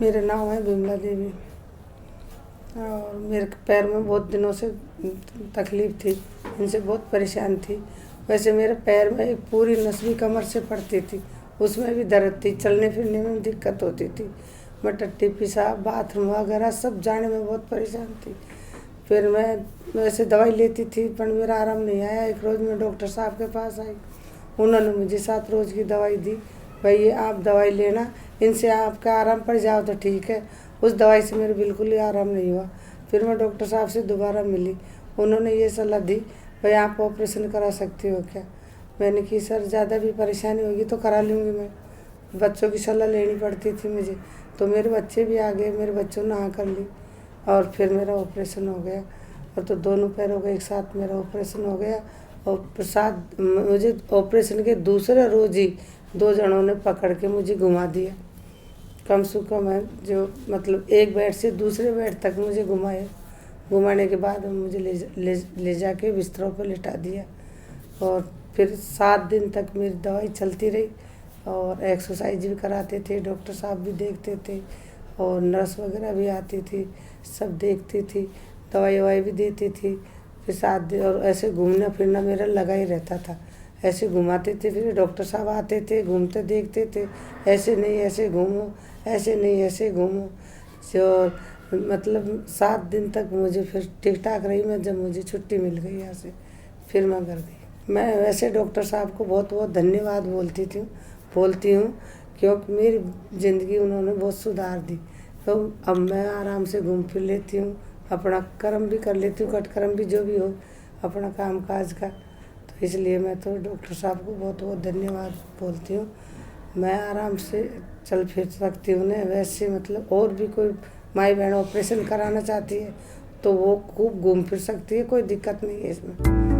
मेरा नाम है विमला देवी और मेरे पैर में बहुत दिनों से तकलीफ़ थी, इनसे बहुत परेशान थी। वैसे मेरे पैर में एक पूरी नस भी कमर से पड़ती थी, उसमें भी दर्द थी, चलने फिरने में दिक्कत होती थी। मैं टट्टी पेशाब बाथरूम वगैरह सब जाने में बहुत परेशान थी। फिर मैं वैसे दवाई लेती थी पर मेरा आराम नहीं आया। एक रोज़ मैं डॉक्टर साहब के पास आई, उन्होंने मुझे 7 रोज़ की दवाई दी। भाई ये आप दवाई लेना, इनसे आपका आराम पड़ जाओ तो ठीक है। उस दवाई से मेरे बिल्कुल ही आराम नहीं हुआ। फिर मैं डॉक्टर साहब से दोबारा मिली, उन्होंने ये सलाह दी, भाई आप ऑपरेशन करा सकती हो क्या। मैंने कि सर ज़्यादा भी परेशानी होगी तो करा लूँगी मैं। बच्चों की सलाह लेनी पड़ती थी मुझे, तो मेरे बच्चे भी आ गए, मेरे बच्चों ने हाँ कर ली और फिर मेरा ऑपरेशन हो गया। और तो दोनों पैरों का एक साथ मेरा ऑपरेशन हो गया। और प्रसाद मुझे ऑपरेशन के दूसरे रोज़ ही 2 जनों ने पकड़ के मुझे घुमा दिया। कम से कम है जो मतलब एक बेड से दूसरे बेड तक मुझे घुमाए। घुमाने के बाद मुझे ले जाके बिस्तरों पर लिटा दिया। और फिर 7 दिन तक मेरी दवाई चलती रही और एक्सरसाइज भी कराते थे, डॉक्टर साहब भी देखते थे और नर्स वगैरह भी आती थी, सब देखती थी, दवाई ववाई भी देती थी। फिर 7 दिन और ऐसे घूमना फिरना मेरा लगा ही रहता था। ऐसे घुमाते थे, फिर डॉक्टर साहब आते थे, घूमते देखते थे, ऐसे नहीं ऐसे घूमो, ऐसे नहीं ऐसे घूमो। जो मतलब 7 दिन तक मुझे फिर ठीक ठाक रही मैं। जब मुझे छुट्टी मिल गई यहाँ से फिर मैं घर गई। मैं वैसे डॉक्टर साहब को बहुत बहुत धन्यवाद बोलती हूँ क्योंकि मेरी ज़िंदगी उन्होंने बहुत सुधार दी। तो अब मैं आराम से घूम फिर लेती हूँ, अपना कर्म भी कर लेती हूँ, कटकर्म भी जो भी हो अपना काम काज का। तो इसलिए मैं तो डॉक्टर साहब को बहुत बहुत धन्यवाद बोलती हूँ। मैं आराम से चल फिर सकती हूँ ना। वैसे मतलब और भी कोई माई बहन ऑपरेशन कराना चाहती है तो वो खूब घूम फिर सकती है, कोई दिक्कत नहीं है इसमें।